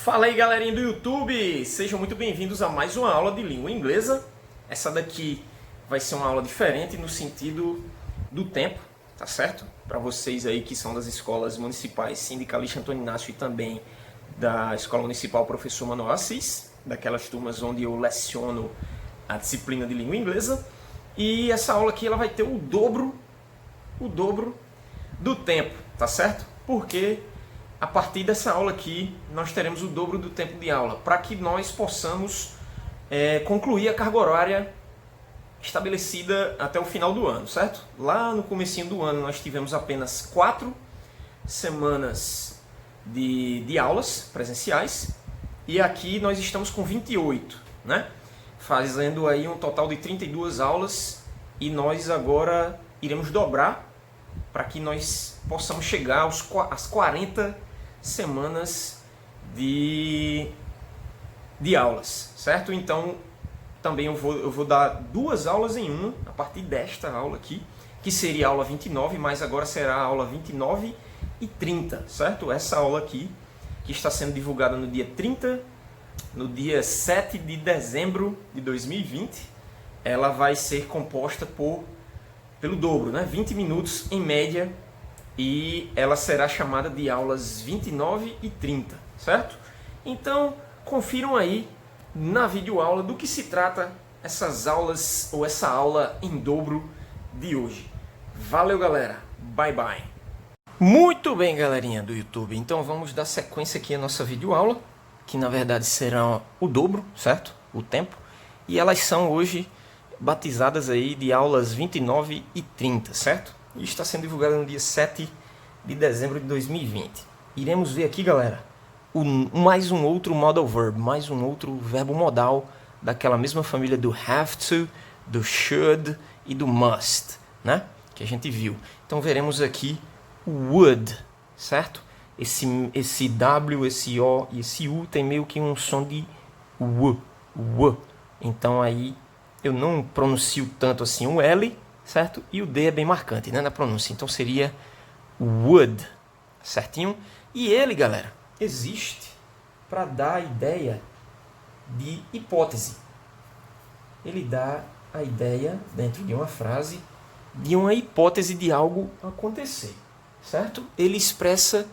Fala aí, galerinha do YouTube! Sejam muito bem-vindos a mais uma aula de língua inglesa. Essa daqui vai ser uma aula diferente no sentido do tempo, tá certo? Para vocês aí que são das escolas municipais Sindicalista Antônio Inácio e também da Escola Municipal Professor Manuel Assis, daquelas turmas onde eu leciono a disciplina de língua inglesa. E essa aula aqui ela vai ter o dobro do tempo, tá certo? Porque a partir dessa aula aqui, nós teremos o dobro do tempo de aula, para que nós possamos concluir a carga horária estabelecida até o final do ano, certo? Lá no comecinho do ano nós tivemos apenas 4 semanas de aulas presenciais, e aqui nós estamos com 28, né? Fazendo aí um total de 32 aulas, e nós agora iremos dobrar para que nós possamos chegar às 40 semanas de aulas, certo? Então, também eu vou dar 2 aulas em uma, a partir desta aula aqui, que seria a aula 29, mas agora será a aula 29 e 30, certo? Essa aula aqui, que está sendo divulgada no dia 7 de dezembro de 2020, ela vai ser composta pelo dobro, né? 20 minutos em média, e ela será chamada de aulas 29 e 30, certo? Então, confiram aí na videoaula do que se trata essas aulas, ou essa aula em dobro de hoje. Valeu, galera! Bye, bye! Muito bem, galerinha do YouTube, então vamos dar sequência aqui à nossa videoaula, que na verdade será o dobro, certo? O tempo. E elas são hoje batizadas aí de aulas 29 e 30, certo? E está sendo divulgada no dia 7 de dezembro de 2020. Iremos ver aqui, galera, mais um outro modal verb, mais um outro verbo modal daquela mesma família do have to, do should e do must, né? Que a gente viu. Então veremos aqui o would, certo? Esse W, esse O e esse U tem meio que um som de w. Então aí eu não pronuncio tanto assim o L, certo? E o D é bem marcante, né, na pronúncia. Então seria would, certinho? E ele, galera, existe para dar a ideia de hipótese. Ele dá a ideia, dentro de uma frase, de uma hipótese de algo acontecer, certo? Ele expressa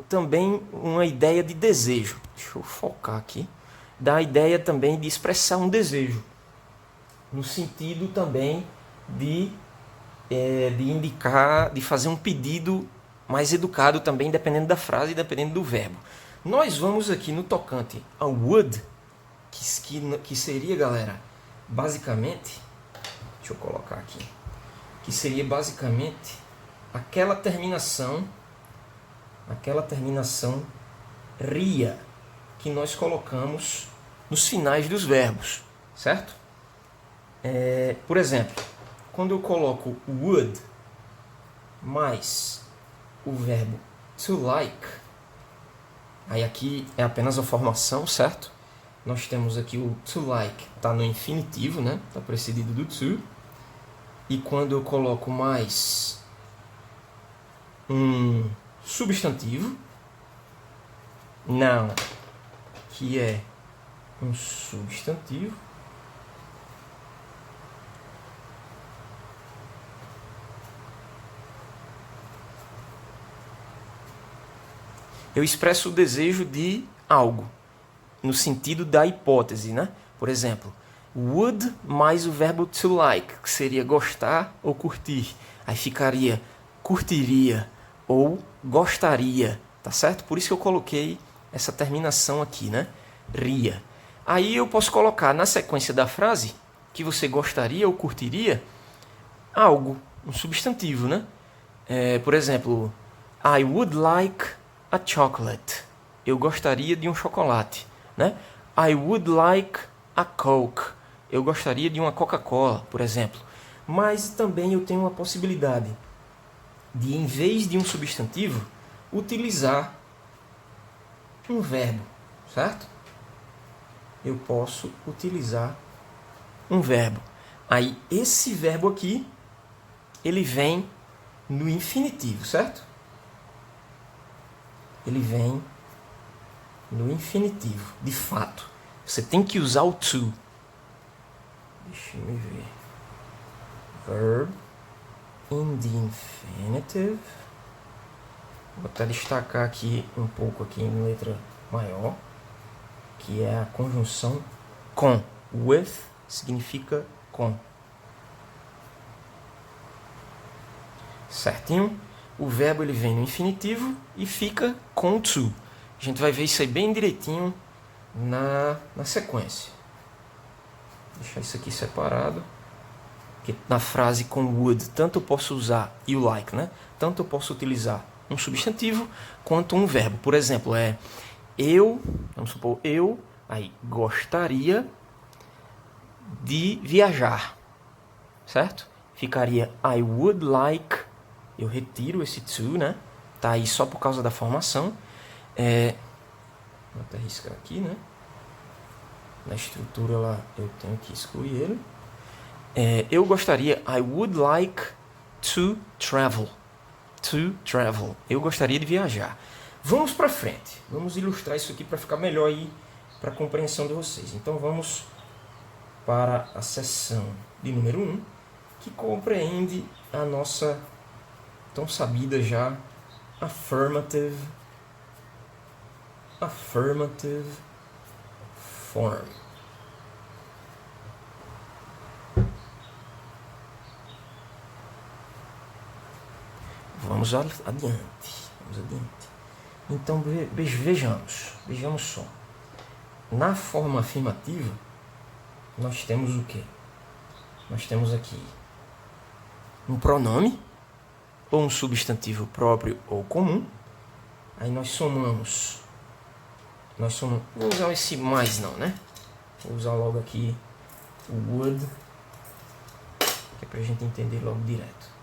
também uma ideia de desejo. Deixa eu focar aqui. Dá a ideia também de expressar um desejo, no sentido também de indicar, de fazer um pedido mais educado também, dependendo da frase e dependendo do verbo. Nós vamos aqui no tocante ao would, que seria, galera, basicamente, deixa eu colocar aqui, que seria basicamente aquela terminação ria que nós colocamos nos finais dos verbos, certo? Por exemplo, quando eu coloco would mais o verbo to like, aí aqui é apenas a formação, certo? Nós temos aqui o to like, está no infinitivo, né? Está precedido do to. E quando eu coloco mais um substantivo, noun, que é um substantivo, eu expresso o desejo de algo, no sentido da hipótese, né? Por exemplo, would mais o verbo to like, que seria gostar ou curtir. Aí ficaria curtiria ou gostaria, tá certo? Por isso que eu coloquei essa terminação aqui, né? Ria. Aí eu posso colocar na sequência da frase que você gostaria ou curtiria algo, um substantivo, né? Por exemplo, I would like a chocolate. Eu gostaria de um chocolate, né? I would like a Coke. Eu gostaria de uma Coca-Cola, por exemplo. Mas também eu tenho uma possibilidade de, em vez de um substantivo, utilizar um verbo, certo? Eu posso utilizar um verbo. Aí esse verbo aqui, ele vem no infinitivo, certo? Ele vem no infinitivo, de fato, você tem que usar o to. Deixa eu ver. Verb in the infinitive. Vou até destacar aqui um pouco aqui em letra maior, que é a conjunção com. With significa com. Certinho? O verbo ele vem no infinitivo e fica com to. A gente vai ver isso aí bem direitinho na sequência. Vou deixar isso aqui separado. Porque na frase com would, tanto eu posso usar you like, né? Tanto eu posso utilizar um substantivo quanto um verbo. Por exemplo, eu, vamos supor, eu aí gostaria de viajar, certo? Ficaria I would like, eu retiro esse to, né? Tá aí só por causa da formação. Vou até riscar aqui, né? Na estrutura lá eu tenho que excluir ele. Eu gostaria, I would like to travel. To travel. Eu gostaria de viajar. Vamos para frente. Vamos ilustrar isso aqui para ficar melhor aí para a compreensão de vocês. Então vamos para a seção de número 1, que compreende a nossa tão sabida já affirmative form. Vamos adiante. Então vejamos só. Na forma afirmativa, nós temos o quê? Nós temos aqui um pronome, ou um substantivo próprio ou comum. Aí nós somamos. Vou usar esse mais não, né? Vou usar logo aqui o would, que é pra gente entender logo direto.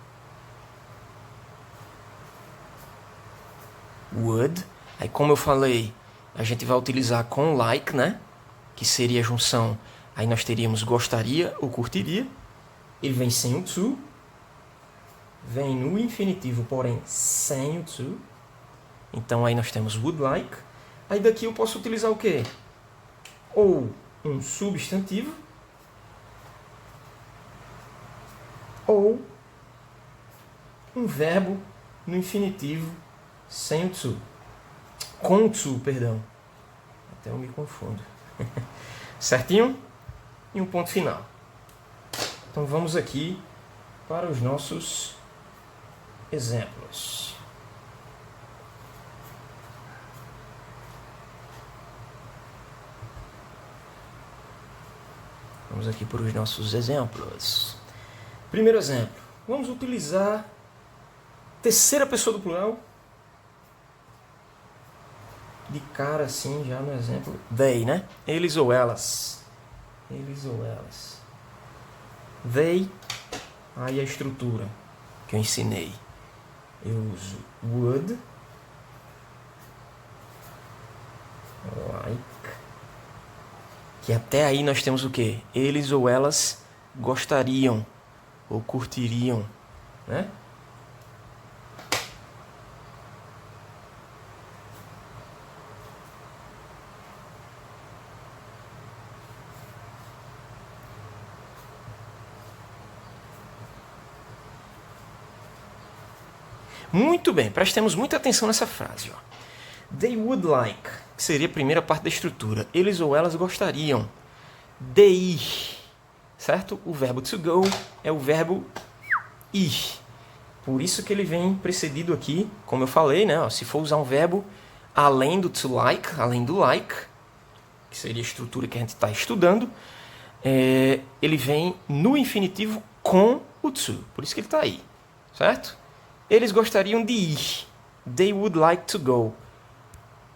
Would. Aí como eu falei, a gente vai utilizar com like, né? Que seria a junção. Aí nós teríamos gostaria ou curtiria. Ele vem sem o to. Vem no infinitivo, porém sem o to. Então aí nós temos would like. Aí daqui eu posso utilizar o quê? Ou um substantivo. Ou um verbo no infinitivo sem o to. Com o to, perdão. Até eu me confundo. Certinho? E um ponto final. Então vamos aqui para os nossos exemplos. Vamos aqui para os nossos exemplos. Primeiro exemplo. Vamos utilizar terceira pessoa do plural. De cara assim, já no exemplo. They, né? Eles ou elas. They. Aí a estrutura que eu ensinei. Eu uso would, like, que até aí nós temos o quê? Eles ou elas gostariam ou curtiriam, né? Muito bem, prestemos muita atenção nessa frase. Ó. They would like, que seria a primeira parte da estrutura. Eles ou elas gostariam de ir, certo? O verbo to go é o verbo ir. Por isso que ele vem precedido aqui, como eu falei, né? Ó, se for usar um verbo além do to like, além do like, que seria a estrutura que a gente está estudando, ele vem no infinitivo com o to. Por isso que ele está aí, certo? Eles gostariam de ir. They would like to go.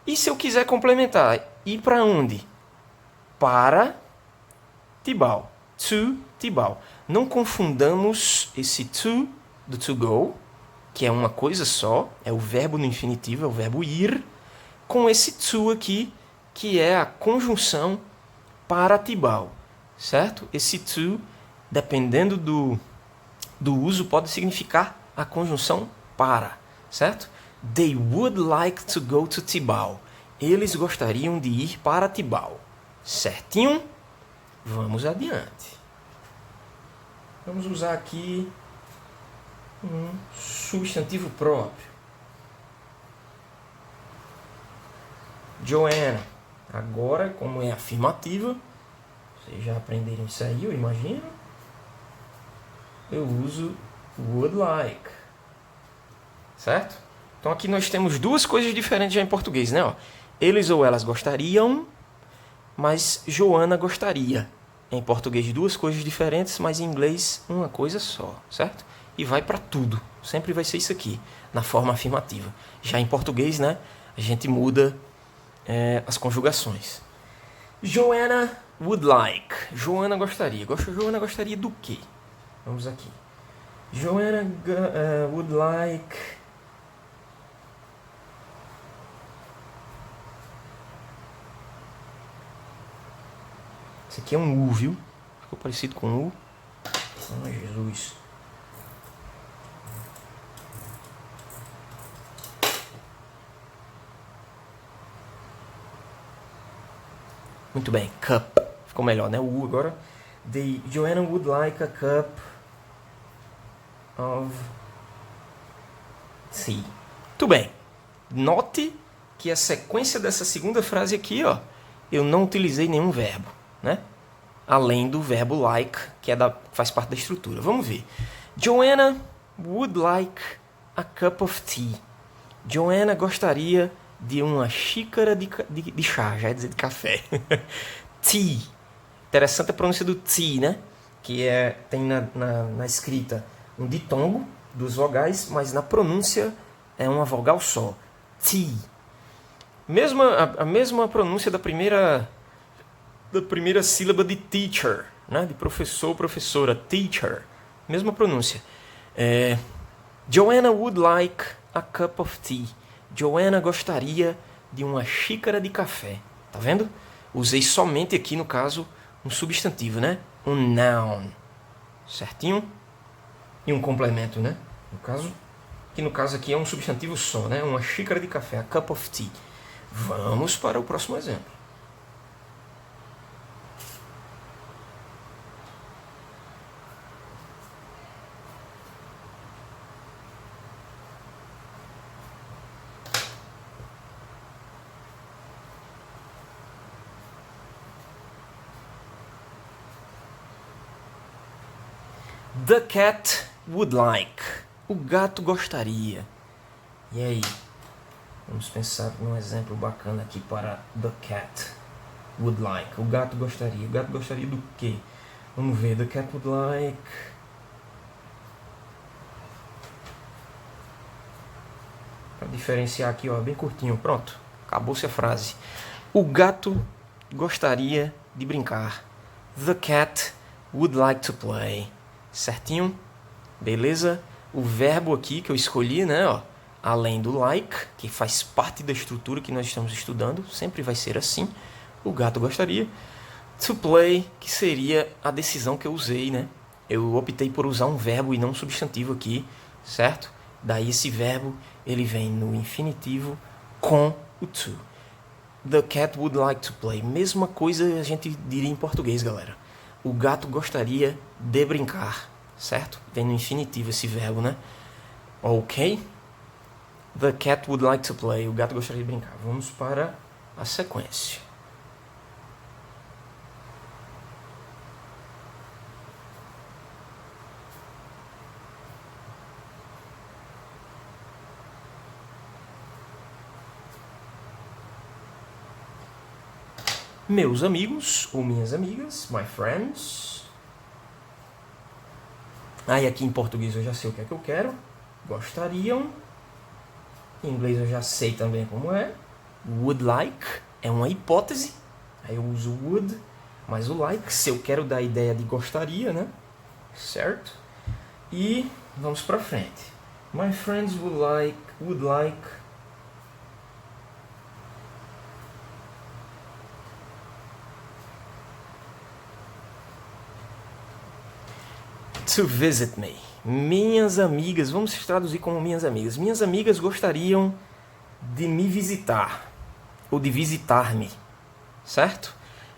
E se eu quiser complementar, ir para onde? Para Tibau. To Tibau. Não confundamos esse to do to go, que é uma coisa só, é o verbo no infinitivo, é o verbo ir, com esse to aqui, que é a conjunção para Tibau. Certo? Esse to, dependendo do uso, pode significar a conjunção para, certo? They would like to go to Tibau. Eles gostariam de ir para Tibau. Certinho? Vamos adiante. Vamos usar aqui um substantivo próprio. Joanna. Agora, como é afirmativa, vocês já aprenderam isso aí, eu imagino. Eu uso would like. Certo? Então aqui nós temos duas coisas diferentes já em português, né? Ó, eles ou elas gostariam, mas Joana gostaria. Em português duas coisas diferentes, mas em inglês uma coisa só, certo? E vai para tudo. Sempre vai ser isso aqui, na forma afirmativa. Já em português, né? A gente muda as conjugações. Joanna would like. Joana gostaria. Joana gostaria do quê? Vamos aqui. Joanna would like... Esse aqui é um U, viu? Ficou parecido com U. Oh, Jesus. Muito bem, cup. Ficou melhor, né? O U agora. Joanna would like a cup of tea. Muito bem. Note que a sequência dessa segunda frase aqui, ó, eu não utilizei nenhum verbo, né? Além do verbo like, que faz parte da estrutura. Vamos ver. Joanna would like a cup of tea. Joanna gostaria de uma xícara de chá, já ia dizer de café. Tea. Interessante a pronúncia do tea, né? Que tem na escrita um ditongo, duas vogais, mas na pronúncia é uma vogal só. Tea. A mesma pronúncia da primeira sílaba de teacher, né? De professor, professora, teacher. Mesma pronúncia. Joanna would like a cup of tea. Joanna gostaria de uma xícara de café. Tá vendo? Usei somente aqui, no caso, um substantivo, né? Um noun. Certinho? E um complemento, né? No caso aqui é um substantivo só, né? Uma xícara de café, a cup of tea. Vamos para o próximo exemplo. The cat would like. O gato gostaria. E aí? Vamos pensar num exemplo bacana aqui para the cat would like. O gato gostaria. O gato gostaria do quê? Vamos ver. The cat would like... Para diferenciar aqui, ó, bem curtinho. Pronto. Acabou-se a frase. O gato gostaria de brincar. The cat would like to play. Certinho? Beleza? O verbo aqui que eu escolhi, né? Ó, além do like, que faz parte da estrutura que nós estamos estudando, sempre vai ser assim. O gato gostaria. To play, que seria a decisão que eu usei, né? Eu optei por usar um verbo e não um substantivo aqui, certo? Daí esse verbo, ele vem no infinitivo com o to. The cat would like to play. Mesma coisa a gente diria em português, galera. O gato gostaria de brincar, certo? Vem no infinitivo esse verbo, né? Ok? The cat would like to play. O gato gostaria de brincar. Vamos para a sequência. Meus amigos ou minhas amigas, my friends. Aí aqui em português eu já sei o que é que eu quero. Gostariam. Em inglês eu já sei também como é. Would like é uma hipótese. Aí eu uso would, mas o like, se eu quero dar a ideia de gostaria, né? Certo? E vamos pra frente. My friends would like to visit me. Minhas amigas, vamos traduzir como minhas amigas. Minhas amigas gostariam de me visitar. ou de visitar-me, certo?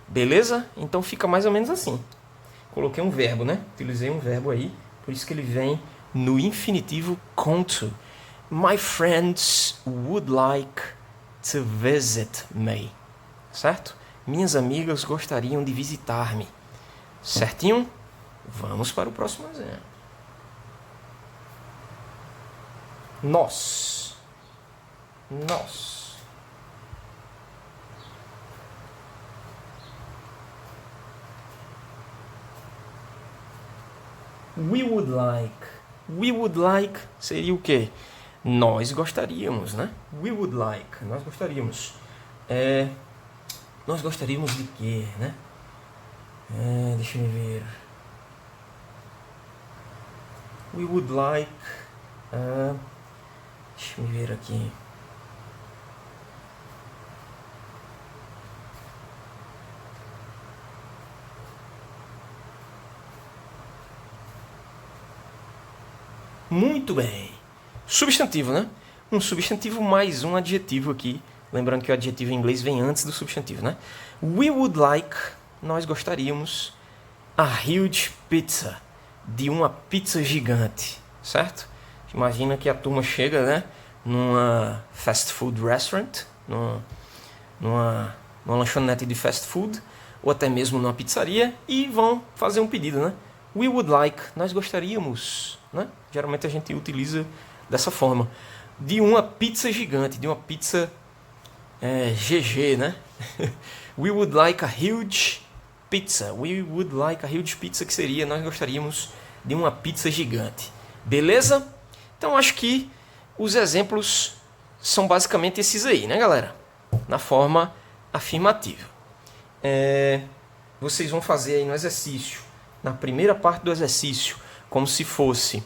Beleza? Então fica mais ou menos assim. Coloquei um verbo, né? Utilizei um verbo aí, por isso que ele vem no infinitivo conto. My friends would like to visit me. Certo? Minhas amigas gostariam de visitar-me. Certinho? Vamos para o próximo exemplo. Nós. We would like. We would like seria o quê? Nós gostaríamos, né? We would like. Nós gostaríamos. Nós gostaríamos de quê, né? Deixa eu ver. We would like. Deixa eu ver aqui. Muito bem. Substantivo, né? Um substantivo mais um adjetivo aqui. Lembrando que o adjetivo em inglês vem antes do substantivo, né? We would like, nós gostaríamos, a huge pizza, de uma pizza gigante, certo? Imagina que a turma chega, né? Numa fast food restaurant, numa lanchonete de fast food, ou até mesmo numa pizzaria, e vão fazer um pedido, né? We would like, nós gostaríamos, né? Geralmente a gente utiliza dessa forma, de uma pizza gigante, de uma pizza GG, né? We would like a huge pizza. We would like a huge pizza, que seria, nós gostaríamos de uma pizza gigante. Beleza? Então acho que os exemplos são basicamente esses aí, né, galera? Na forma afirmativa. Vocês vão fazer aí no exercício, na primeira parte do exercício, como se fosse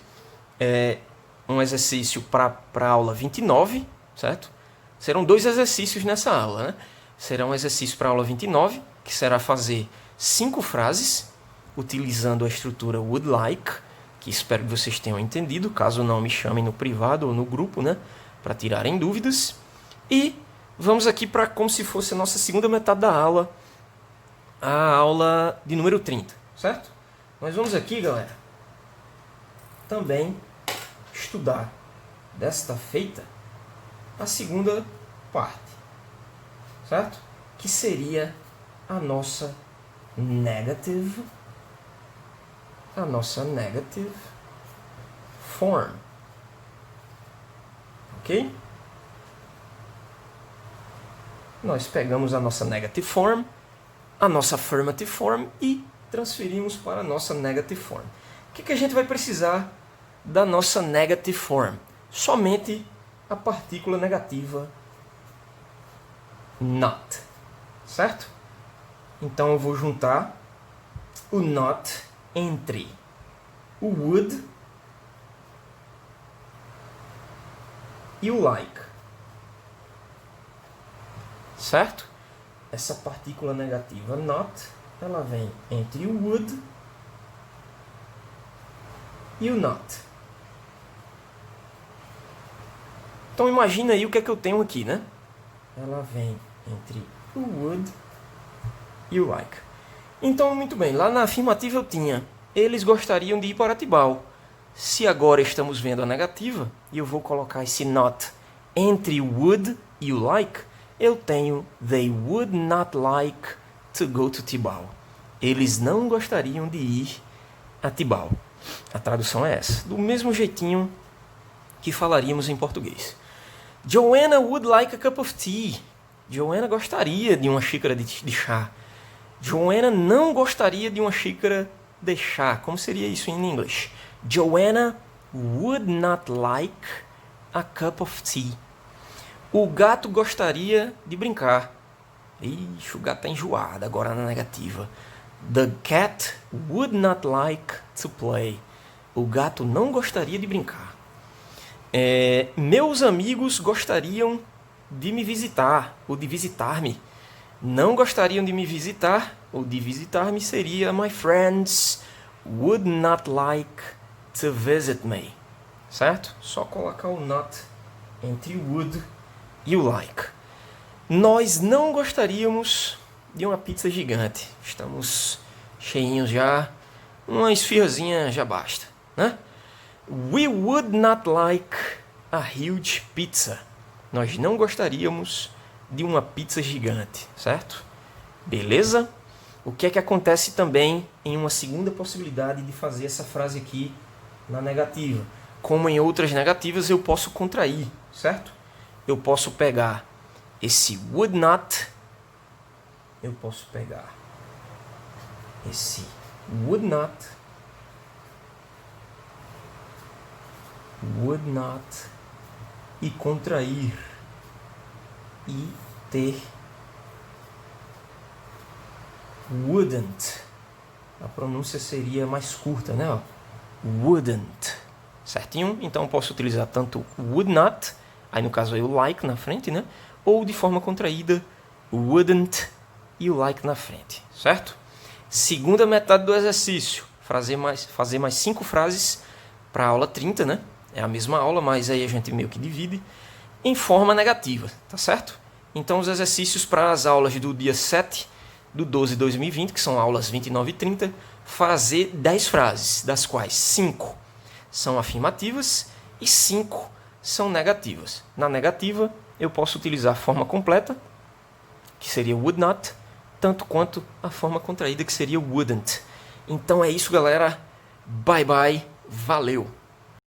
um exercício para a aula 29, certo? Serão 2 exercícios nessa aula, né? Será um exercício para a aula 29, que será fazer 5 frases, utilizando a estrutura would like, que espero que vocês tenham entendido, caso não me chamem no privado ou no grupo, né? Para tirarem dúvidas. E vamos aqui para como se fosse a nossa segunda metade da aula, a aula de número 30, certo? Nós vamos aqui, galera, também estudar desta feita a segunda parte, certo? Que seria a nossa negative form, ok? Nós pegamos a nossa negative form, a nossa affirmative form e transferimos para a nossa negative form. O que a gente vai precisar da nossa negative form? Somente a partícula negativa not, certo? Então eu vou juntar o not entre o would e o like, certo? Essa partícula negativa not, ela vem entre o would e o not. Então imagina aí o que é que eu tenho aqui, né? Ela vem entre o would e o like. Então, muito bem, lá na afirmativa eu tinha, eles gostariam de ir para Tibau. Se agora estamos vendo a negativa, e eu vou colocar esse not entre o would e o like, eu tenho they would not like to go to Tibau. Eles não gostariam de ir a Tibau. A tradução é essa. Do mesmo jeitinho que falaríamos em português. Joanna would like a cup of tea. Joanna gostaria de uma xícara de chá. Joanna não gostaria de uma xícara de chá. Como seria isso em inglês? Joanna would not like a cup of tea. O gato gostaria de brincar. Ixi, o gato está enjoado agora na negativa. The cat would not like to play. O gato não gostaria de brincar. Meus amigos gostariam de me visitar, ou de visitar-me. Não gostariam de me visitar, ou de visitar-me seria my friends would not like to visit me. Certo? Só colocar o not entre o would e o like. Nós não gostaríamos de uma pizza gigante. Estamos cheinhos já. Uma esfirrazinha já basta, né? We would not like a huge pizza. Nós não gostaríamos de uma pizza gigante, certo? Beleza? O que é que acontece também em uma segunda possibilidade de fazer essa frase aqui na negativa? Como em outras negativas, eu posso contrair, certo? Eu posso pegar esse would not, eu posso pegar esse would not e contrair e ter wouldn't. A pronúncia seria mais curta, né? Wouldn't. Certinho? Então posso utilizar tanto would not, aí no caso aí o like na frente, né? Ou de forma contraída, wouldn't e o like na frente, certo? Segunda metade do exercício, fazer mais 5 frases para a aula 30, né? É a mesma aula, mas aí a gente meio que divide em forma negativa, tá certo? Então os exercícios para as aulas do dia 7 do 12 de 2020, que são aulas 29 e 30, fazer 10 frases, das quais 5 são afirmativas e 5 são negativas. Na negativa, eu posso utilizar a forma completa, que seria would not, tanto quanto a forma contraída, que seria wouldn't. Então é isso, galera. Bye bye. Valeu!